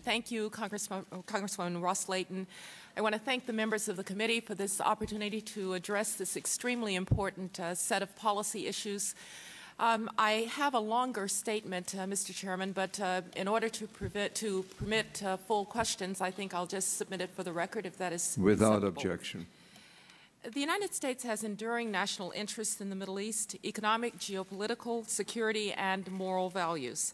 Thank you, Congresswoman Ross-Layton. I want to thank the members of the committee for this opportunity to address this extremely important set of policy issues. I have a longer statement, Mr. Chairman, but in order to permit full questions, I think I'll just submit it for the record if that is without acceptable. objection. The United States has enduring national interests in the Middle East, economic, geopolitical, security, and moral values.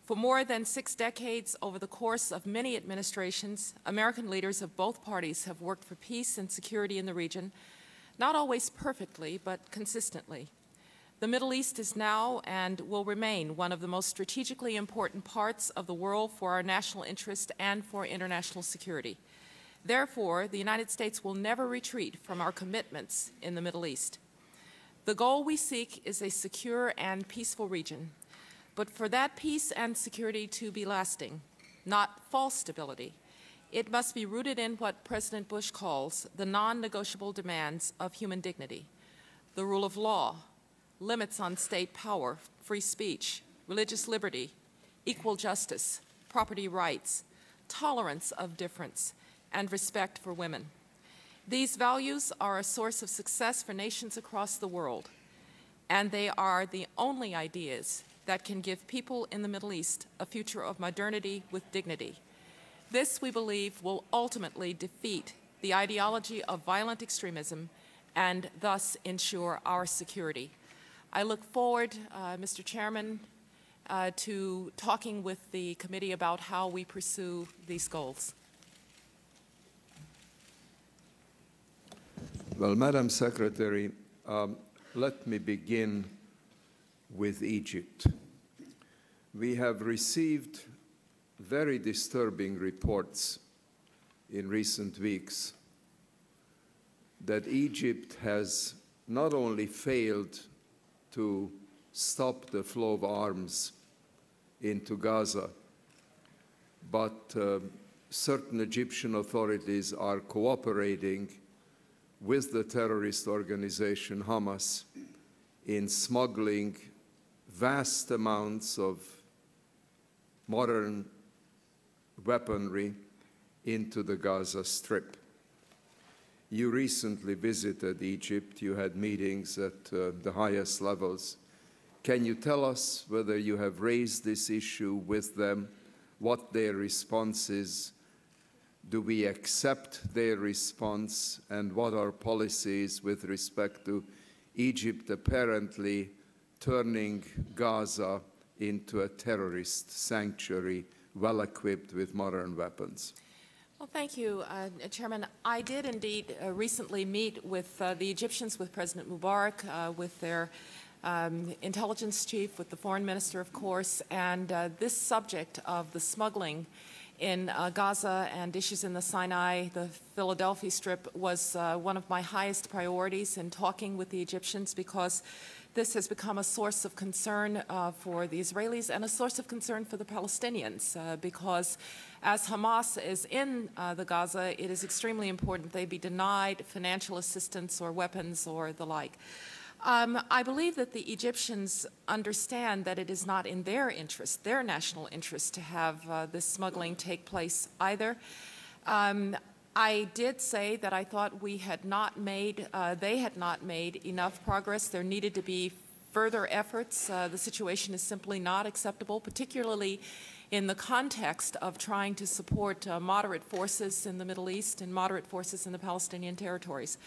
For more than 6 decades, over the course of many administrations, American leaders of both parties have worked for peace and security in the region, not always perfectly, but consistently. The Middle East is now and will remain one of the most strategically important parts of the world for our national interest and for international security. Therefore, the United States will never retreat from our commitments in the Middle East. The goal we seek is a secure and peaceful region. But for that peace and security to be lasting, not false stability, it must be rooted in what President Bush calls the non-negotiable demands of human dignity: the rule of law, limits on state power, free speech, religious liberty, equal justice, property rights, tolerance of difference, and respect for women. These values are a source of success for nations across the world, and they are the only ideas that can give people in the Middle East a future of modernity with dignity. This, we believe, will ultimately defeat the ideology of violent extremism and thus ensure our security. I look forward, Mr. Chairman, to talking with the committee about how we pursue these goals. Well, Madam Secretary, let me begin with Egypt. We have received very disturbing reports in recent weeks that Egypt has not only failed to stop the flow of arms into Gaza, but certain Egyptian authorities are cooperating with the terrorist organization Hamas in smuggling vast amounts of modern weaponry into the Gaza Strip. You recently visited Egypt. You had meetings at the highest levels. Can you tell us whether you have raised this issue with them, what their response is? Do we accept their response, and what are policies with respect to Egypt apparently turning Gaza into a terrorist sanctuary, well equipped with modern weapons? Well, thank you, Chairman. I did indeed recently meet with the Egyptians, with President Mubarak, with their intelligence chief, with the foreign minister, of course, and this subject of the smuggling in Gaza and issues in the Sinai, the Philadelphia Strip, was one of my highest priorities in talking with the Egyptians, because this has become a source of concern for the Israelis and a source of concern for the Palestinians, because as Hamas is in the Gaza, it is extremely important they be denied financial assistance or weapons or the like. I believe that the Egyptians understand that it is not in their interest, their national interest, to have this smuggling take place either. I did say that I thought we had not made, they had not made enough progress. There needed to be further efforts. The situation is simply not acceptable, particularly in the context of trying to support moderate forces in the Middle East and moderate forces in the Palestinian territories.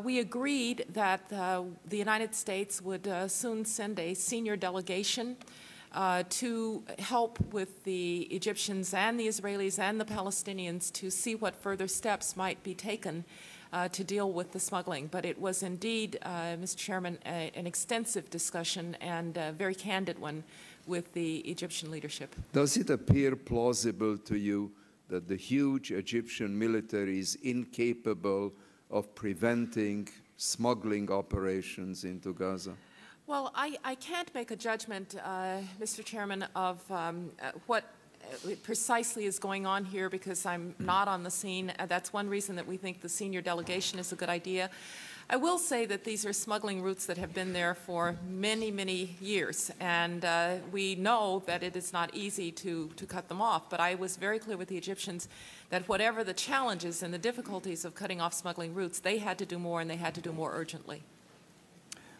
We agreed that the United States would soon send a senior delegation to help with the Egyptians and the Israelis and the Palestinians to see what further steps might be taken to deal with the smuggling. But it was indeed, Mr. Chairman, an extensive discussion and a very candid one with the Egyptian leadership. Does it appear plausible to you that the huge Egyptian military is incapable of preventing smuggling operations into Gaza? Well, I can't make a judgment, Mr. Chairman, of what precisely is going on here, because I'm not on the scene. That's one reason that we think the senior delegation is a good idea. I will say that these are smuggling routes that have been there for many, many years, and we know that it is not easy to cut them off. But I was very clear with the Egyptians that whatever the challenges and the difficulties of cutting off smuggling routes, they had to do more, and they had to do more urgently.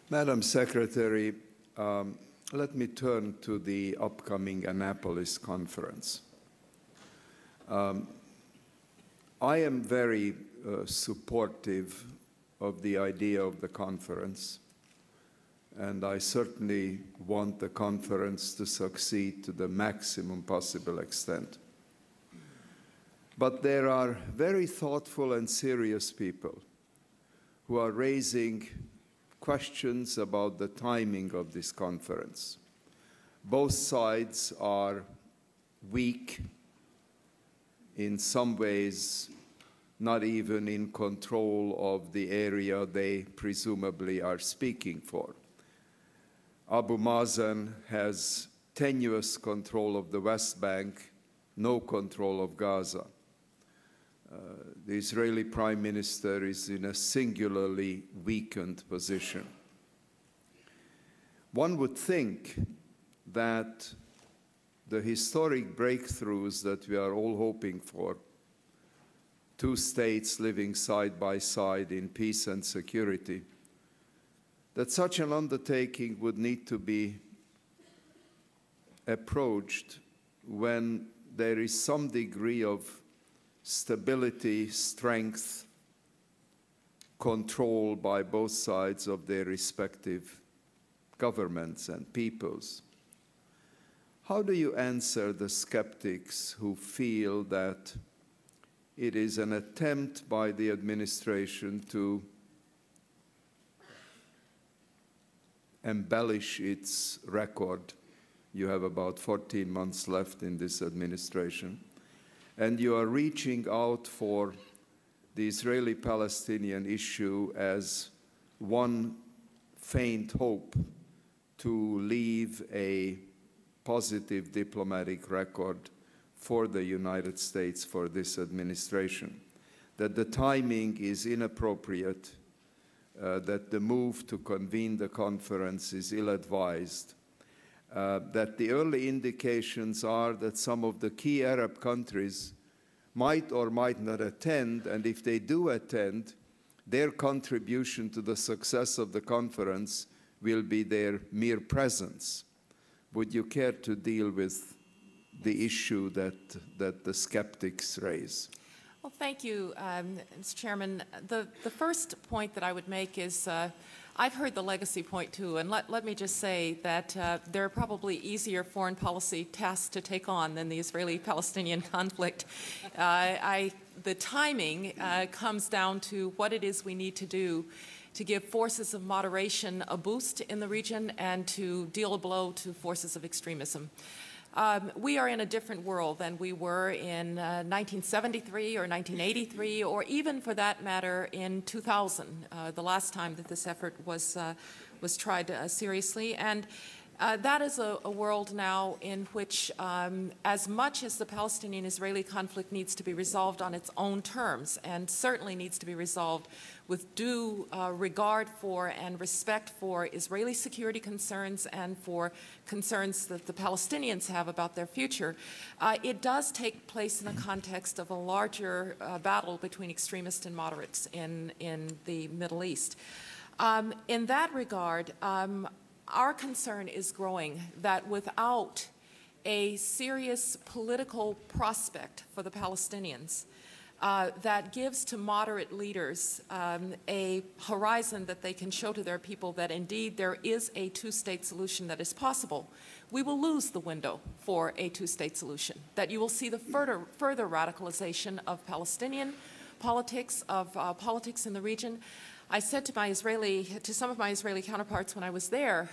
Madam Secretary, let me turn to the upcoming Annapolis conference. I am very supportive of the idea of the conference, and I certainly want the conference to succeed to the maximum possible extent. But there are very thoughtful and serious people who are raising questions about the timing of this conference. Both sides are weak, in some ways not even in control of the area they presumably are speaking for. Abu Mazen has tenuous control of the West Bank, no control of Gaza. The Israeli Prime Minister is in a singularly weakened position. One would think that the historic breakthroughs that we are all hoping for, two states living side by side in peace and security, that such an undertaking would need to be approached when there is some degree of stability, strength, control by both sides of their respective governments and peoples. How do you answer the skeptics who feel that it is an attempt by the administration to embellish its record? You have about 14 months left in this administration, and you are reaching out for the Israeli-Palestinian issue as one faint hope to leave a positive diplomatic record for the United States, for this administration, that the timing is inappropriate, that the move to convene the conference is ill-advised, that the early indications are that some of the key Arab countries might or might not attend, and if they do attend, their contribution to the success of the conference will be their mere presence. Would you care to deal with the issue that the skeptics raise? Well, thank you, Mr. Chairman. The first point that I would make is I've heard the legacy point too, and let me just say that there are probably easier foreign policy tasks to take on than the Israeli-Palestinian conflict. The timing comes down to what it is we need to do to give forces of moderation a boost in the region and to deal a blow to forces of extremism. We are in a different world than we were in 1973 or 1983, or even for that matter in 2000, the last time that this effort was tried seriously. And that is a world now in which, as much as the Palestinian-Israeli conflict needs to be resolved on its own terms, and certainly needs to be resolved with due regard for and respect for Israeli security concerns and for concerns that the Palestinians have about their future, it does take place in the context of a larger battle between extremists and moderates in the Middle East. In that regard, our concern is growing that without a serious political prospect for the Palestinians that gives to moderate leaders a horizon that they can show to their people that indeed there is a two-state solution that is possible, we will lose the window for a two-state solution, that you will see the further radicalization of Palestinian politics, of politics in the region. I said to some of my Israeli counterparts when I was there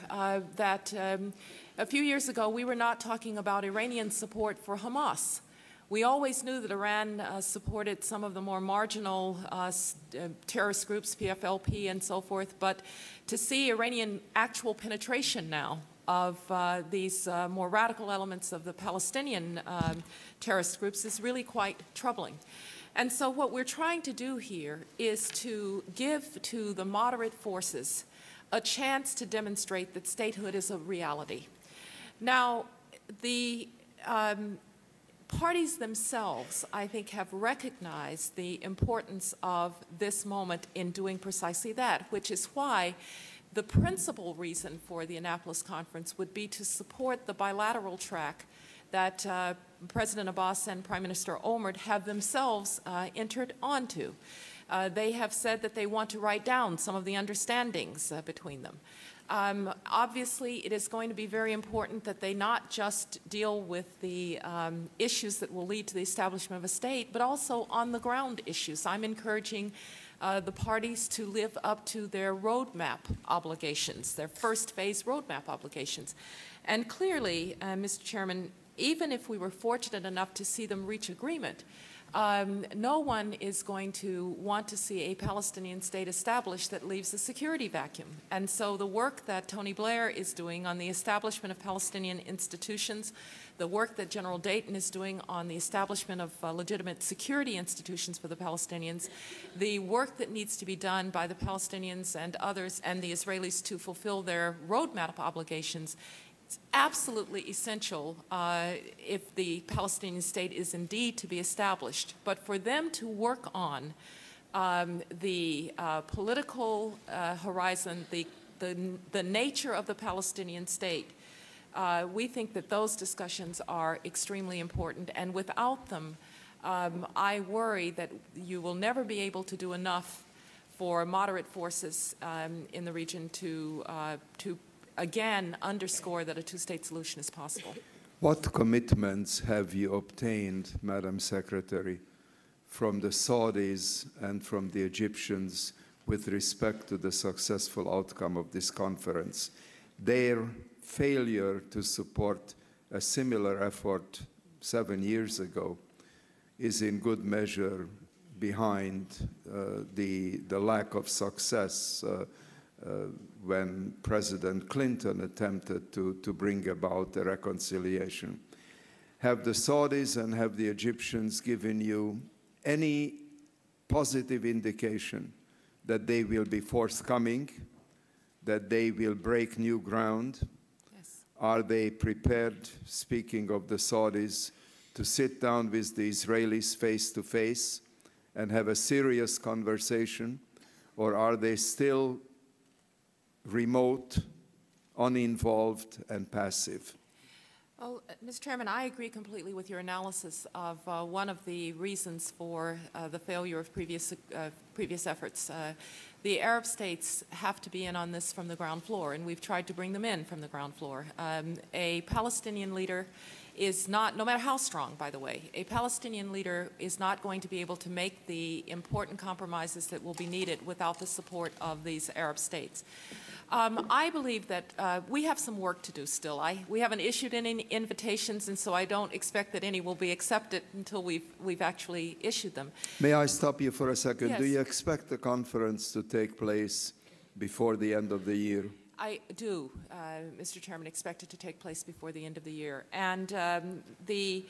that a few years ago we were not talking about Iranian support for Hamas. We always knew that Iran supported some of the more marginal terrorist groups, PFLP and so forth, but to see Iranian actual penetration now of these more radical elements of the Palestinian terrorist groups is really quite troubling. And so what we're trying to do here is to give to the moderate forces a chance to demonstrate that statehood is a reality. Now, the parties themselves, I think, have recognized the importance of this moment in doing precisely that, which is why the principal reason for the Annapolis Conference would be to support the bilateral track that President Abbas and Prime Minister Olmert have themselves entered onto. They have said that they want to write down some of the understandings between them. Obviously, it is going to be very important that they not just deal with the issues that will lead to the establishment of a state, but also on the ground issues. I'm encouraging the parties to live up to their roadmap obligations, their first phase roadmap obligations. And clearly, Mr. Chairman, even if we were fortunate enough to see them reach agreement, no one is going to want to see a Palestinian state established that leaves a security vacuum. And so the work that Tony Blair is doing on the establishment of Palestinian institutions, the work that General Dayton is doing on the establishment of legitimate security institutions for the Palestinians, the work that needs to be done by the Palestinians and others and the Israelis to fulfill their roadmap obligations, it's absolutely essential if the Palestinian state is indeed to be established. But for them to work on the political horizon, the nature of the Palestinian state, we think that those discussions are extremely important. And without them, I worry that you will never be able to do enough for moderate forces in the region to again underscore that a two-state solution is possible. What commitments have you obtained, Madam Secretary, from the Saudis and from the Egyptians with respect to the successful outcome of this conference? Their failure to support a similar effort 7 years ago is in good measure behind the lack of success when President Clinton attempted to bring about a reconciliation. Have the Saudis and have the Egyptians given you any positive indication that they will be forthcoming, that they will break new ground? Yes. Are they prepared, speaking of the Saudis, to sit down with the Israelis face to face and have a serious conversation? Or are they still remote, uninvolved, and passive? Well, Mr. Chairman, I agree completely with your analysis of one of the reasons for the failure of previous efforts. The Arab states have to be in on this from the ground floor, and we've tried to bring them in from the ground floor. A Palestinian leader is not, no matter how strong, by the way, a Palestinian leader is not going to be able to make the important compromises that will be needed without the support of these Arab states. I believe that we have some work to do still. We haven't issued any invitations, and so I don't expect that any will be accepted until we've actually issued them. May I stop you for a second? Yes. Do you expect the conference to take place before the end of the year? I do, Mr. Chairman, expect it to take place before the end of the year. And the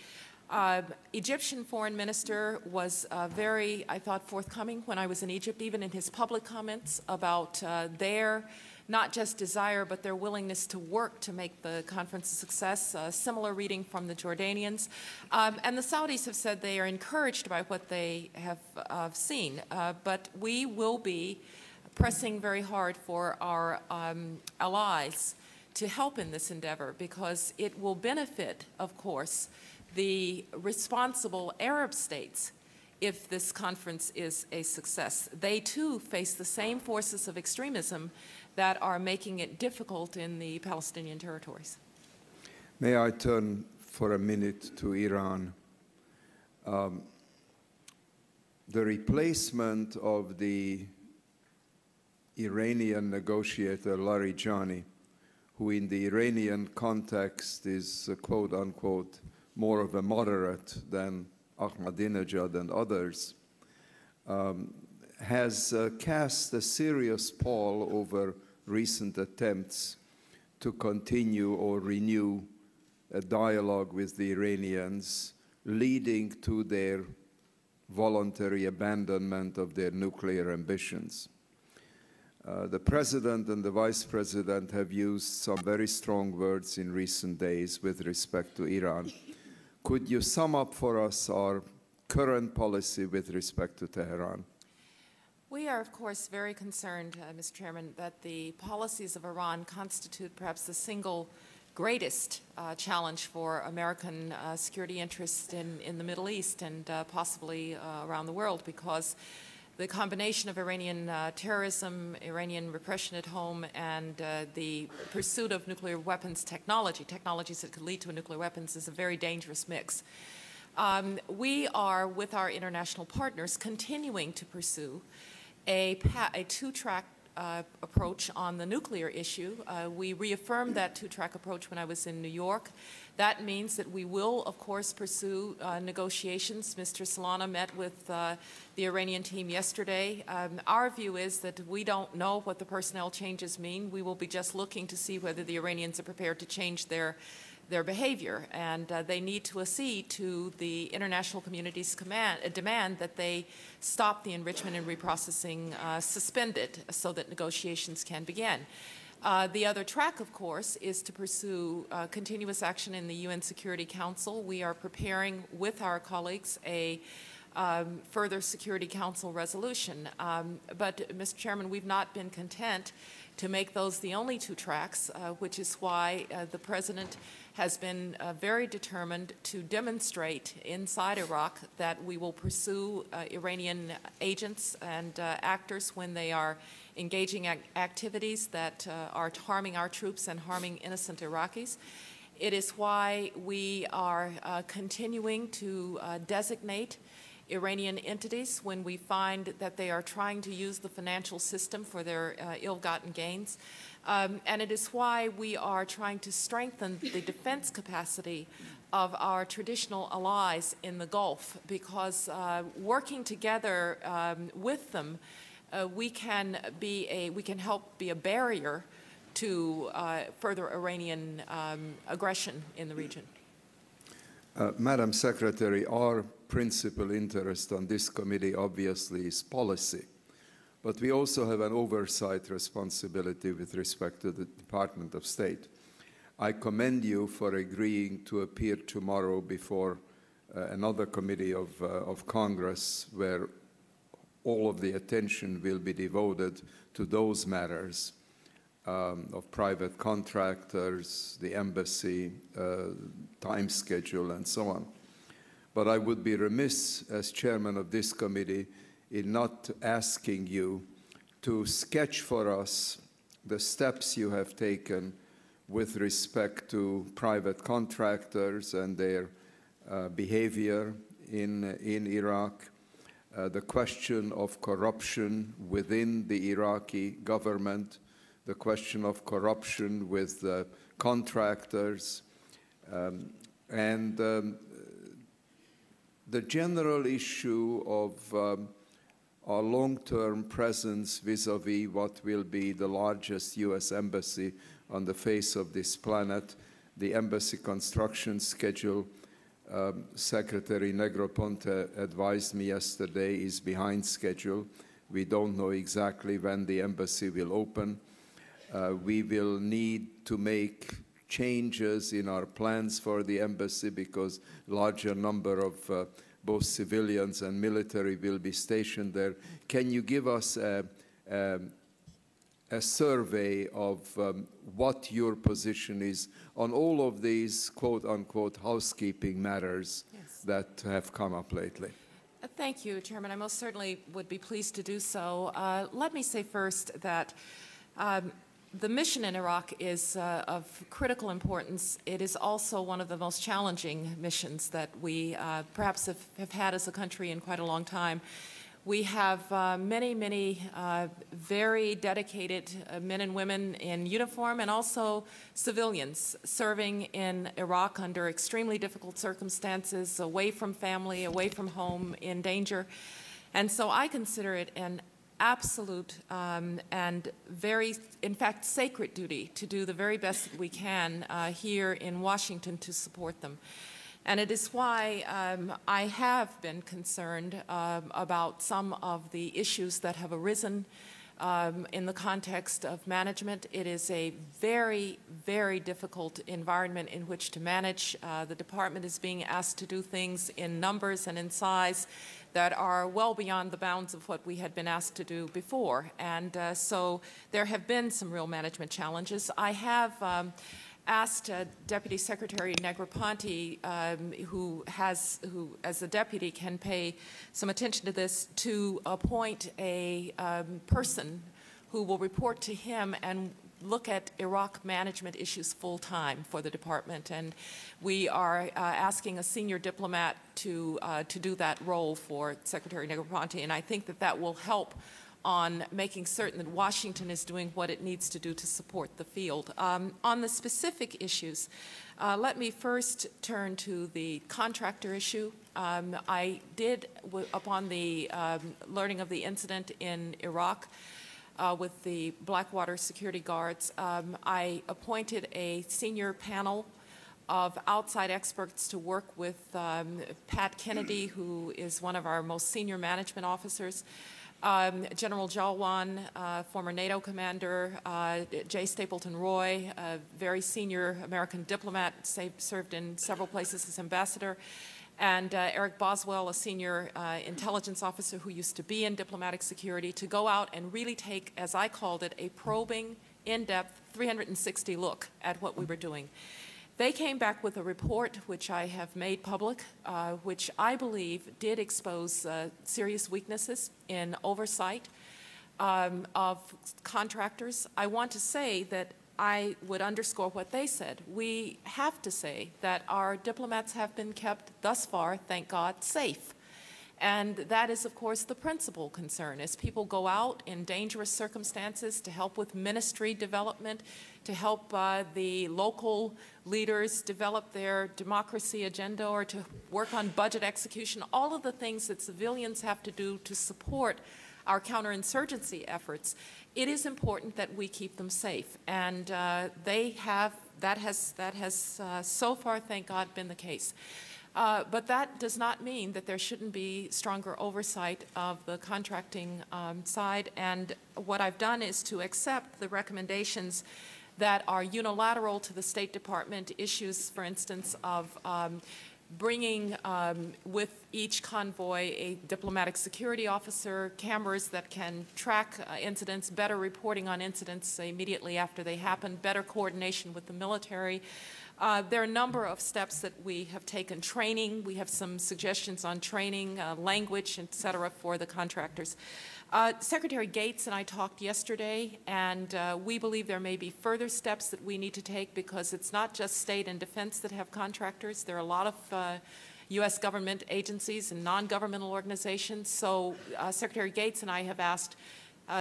Egyptian foreign minister was very, I thought, forthcoming when I was in Egypt, even in his public comments about their not just desire, but their willingness to work to make the conference a success. Similar reading from the Jordanians. And the Saudis have said they are encouraged by what they have seen. But we will be pressing very hard for our allies to help in this endeavor, because it will benefit, of course, the responsible Arab states if this conference is a success. They, too, face the same forces of extremism that are making it difficult in the Palestinian territories. May I turn for a minute to Iran? The replacement of the Iranian negotiator Larijani, who in the Iranian context is, quote unquote, more of a moderate than Ahmadinejad and others, has cast a serious pall over recent attempts to continue or renew a dialogue with the Iranians, leading to their voluntary abandonment of their nuclear ambitions. The President and the Vice President have used some very strong words in recent days with respect to Iran. Could you sum up for us our current policy with respect to Tehran? We are, of course, very concerned, Mr. Chairman, that the policies of Iran constitute perhaps the single greatest challenge for American security interests in the Middle East and possibly around the world, because the combination of Iranian terrorism, Iranian repression at home, and the pursuit of nuclear weapons technologies that could lead to nuclear weapons, is a very dangerous mix. We are, with our international partners, continuing to pursue a two-track approach on the nuclear issue. We reaffirmed that two-track approach when I was in New York. That means that we will, of course, pursue negotiations. Mr. Solana met with the Iranian team yesterday. Our view is that we don't know what the personnel changes mean. We will be just looking to see whether the Iranians are prepared to change their behavior, and they need to accede to the international community's demand that they stop the enrichment and reprocessing, suspend it, so that negotiations can begin. The other track, of course, is to pursue continuous action in the UN Security Council. We are preparing with our colleagues a further Security Council resolution. But, Mr. Chairman, we've not been content to make those the only two tracks, which is why the President has been very determined to demonstrate inside Iraq that we will pursue Iranian agents and actors when they are engaging activities that are harming our troops and harming innocent Iraqis. It is why we are continuing to designate Iranian entities when we find that they are trying to use the financial system for their ill-gotten gains. And it is why we are trying to strengthen the defense capacity of our traditional allies in the Gulf, because working together with them, we can help be a barrier to further Iranian aggression in the region. Madam Secretary, our principal interest on this committee obviously is policy, but we also have an oversight responsibility with respect to the Department of State. I commend you for agreeing to appear tomorrow before another committee of Congress, where all of the attention will be devoted to those matters of private contractors, the embassy, time schedule, and so on. But I would be remiss as chairman of this committee in not asking you to sketch for us the steps you have taken with respect to private contractors and their behavior in Iraq, the question of corruption within the Iraqi government, the question of corruption with contractors, and the general issue of our long-term presence vis-à-vis what will be the largest U.S. embassy on the face of this planet. The embassy construction schedule, Secretary Negroponte advised me yesterday, is behind schedule. We don't know exactly when the embassy will open. We will need to make changes in our plans for the embassy because larger number of both civilians and military will be stationed there. Can you give us a survey of what your position is on all of these quote-unquote housekeeping matters that have come up lately? Thank you, Chairman. I most certainly would be pleased to do so. Let me say first that the mission in Iraq is of critical importance. It is also one of the most challenging missions that we perhaps have had as a country in quite a long time. We have many very dedicated men and women in uniform and also civilians serving in Iraq under extremely difficult circumstances, away from family, away from home, in danger. And so I consider it an absolute and very, in fact, sacred duty to do the very best that we can here in Washington to support them. And it is why I have been concerned about some of the issues that have arisen in the context of management. It is a very, very difficult environment in which to manage. The department is being asked to do things in numbers and in size that are well beyond the bounds of what we had been asked to do before. And so there have been some real management challenges. I have asked Deputy Secretary Negroponte, who as a deputy can pay some attention to this, to appoint a person who will report to him and look at Iraq management issues full-time for the department. And we are asking a senior diplomat to do that role for Secretary Negroponte, and I think that that will help on making certain that Washington is doing what it needs to do to support the field. On the specific issues, let me first turn to the contractor issue. I did, upon the learning of the incident in Iraq with the Blackwater security guards, I appointed a senior panel of outside experts to work with Pat Kennedy, who is one of our most senior management officers, General Jalwan, former NATO commander, J. Stapleton Roy, a very senior American diplomat, served in several places as ambassador, and Eric Boswell, a senior intelligence officer who used to be in diplomatic security, to go out and really take, as I called it, a probing, in-depth, 360 look at what we were doing. They came back with a report, which I have made public, which I believe did expose serious weaknesses in oversight of contractors. I want to say that I would underscore what they said. We have to say that our diplomats have been kept thus far, thank God, safe. And that is, of course, the principal concern, as people go out in dangerous circumstances to help with ministry development, to help the local leaders develop their democracy agenda, or to work on budget execution, all of the things that civilians have to do to support our counterinsurgency efforts. It is important that we keep them safe, and that has so far, thank God, been the case. But that does not mean that there shouldn't be stronger oversight of the contracting side. And what I've done is to accept the recommendations that are unilateral to the State Department, issues, for instance, of bringing with each convoy a diplomatic security officer, cameras that can track incidents, better reporting on incidents immediately after they happen, better coordination with the military. There are a number of steps that we have taken. Training, we have some suggestions on training, language, et cetera, for the contractors. Secretary Gates and I talked yesterday, and we believe there may be further steps that we need to take, because it's not just state and defense that have contractors. There are a lot of U.S. government agencies and non-governmental organizations. So Secretary Gates and I have asked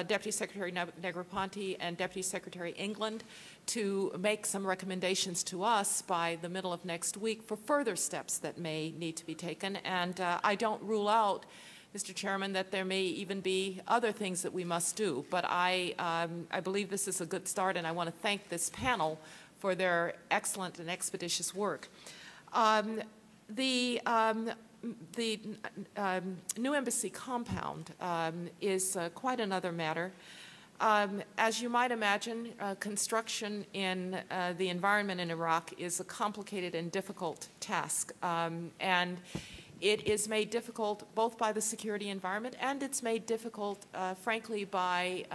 Deputy Secretary Negroponte and Deputy Secretary England to make some recommendations to us by the middle of next week for further steps that may need to be taken. And I don't rule out, Mr. Chairman, that there may even be other things that we must do. But I believe this is a good start, and I want to thank this panel for their excellent and expeditious work. The new embassy compound is quite another matter. As you might imagine, construction in the environment in Iraq is a complicated and difficult task. And it is made difficult both by the security environment, and it's made difficult, frankly, by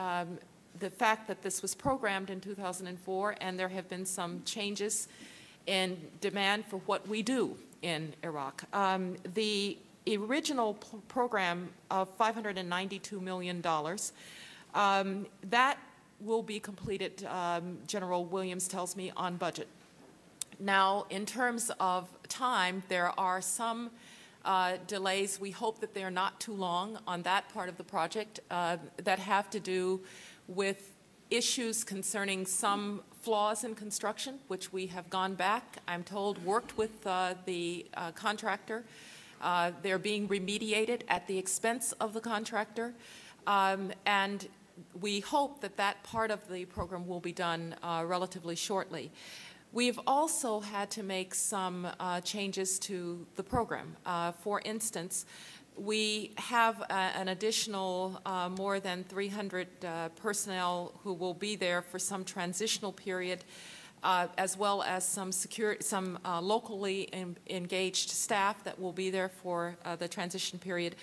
the fact that this was programmed in 2004, and there have been some changes in demand for what we do in Iraq. The original program of $592 million, that will be completed, General Williams tells me, on budget. Now, in terms of time, there are some delays. We hope that they are not too long on that part of the project that have to do with issues concerning some flaws in construction, which we have gone back, I'm told, worked with the contractor. They're being remediated at the expense of the contractor. And we hope that that part of the program will be done relatively shortly. We've also had to make some changes to the program. For instance, we have an additional more than 300 personnel who will be there for some transitional period, as well as some locally engaged staff that will be there for the transition period.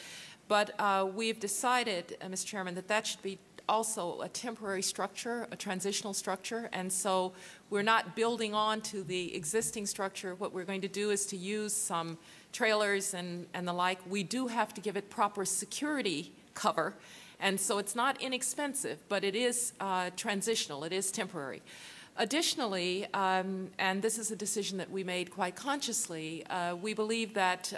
But we've decided, Mr. Chairman, that that should be also a temporary structure, a transitional structure, and so we're not building on to the existing structure. What we're going to do is to use some trailers and the like. We do have to give it proper security cover, and so it's not inexpensive, but it is transitional, it is temporary. Additionally, and this is a decision that we made quite consciously, we believe that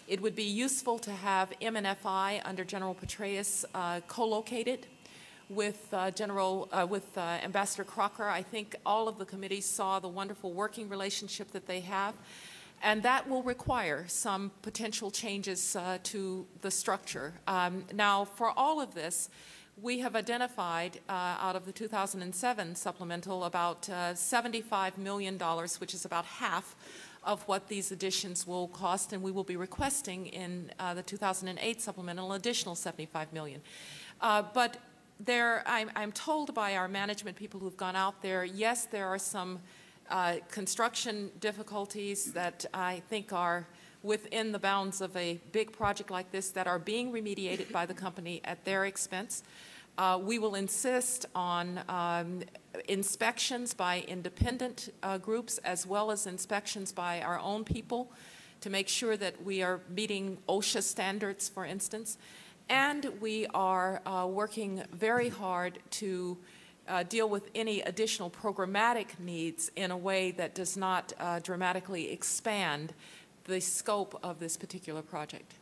it would be useful to have MNFI under General Petraeus co-located with Ambassador Crocker. I think all of the committees saw the wonderful working relationship that they have, and that will require some potential changes to the structure. Now, for all of this, we have identified out of the 2007 supplemental about $75 million, which is about half of what these additions will cost, and we will be requesting in the 2008 supplemental an additional $75 million. But I'm told by our management people who've gone out there, yes, there are some construction difficulties that I think are within the bounds of a big project like this that are being remediated by the company at their expense. We will insist on inspections by independent groups as well as inspections by our own people to make sure that we are meeting OSHA standards, for instance. And we are working very hard to deal with any additional programmatic needs in a way that does not dramatically expand the scope of this particular project.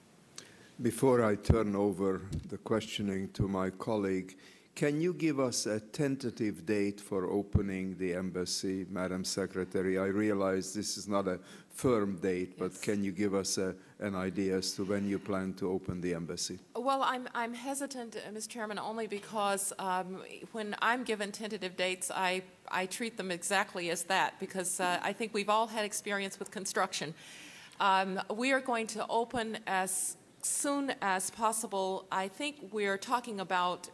Before I turn over the questioning to my colleague, can you give us a tentative date for opening the embassy, Madam Secretary? I realize this is not a firm date, but yes, can you give us an idea as to when you plan to open the embassy? Well, I'm hesitant, Mr. Chairman, only because when I'm given tentative dates, I treat them exactly as that, because I think we've all had experience with construction. We are going to open as soon as possible. I think we're talking about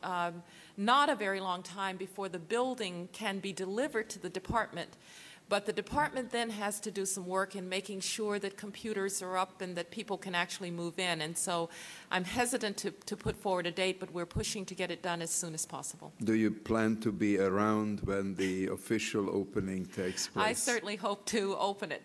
not a very long time before the building can be delivered to the department, but the department then has to do some work in making sure that computers are up and that people can actually move in. And so I'm hesitant to put forward a date, but we're pushing to get it done as soon as possible. Do you plan to be around when the official opening takes place? I certainly hope to open it.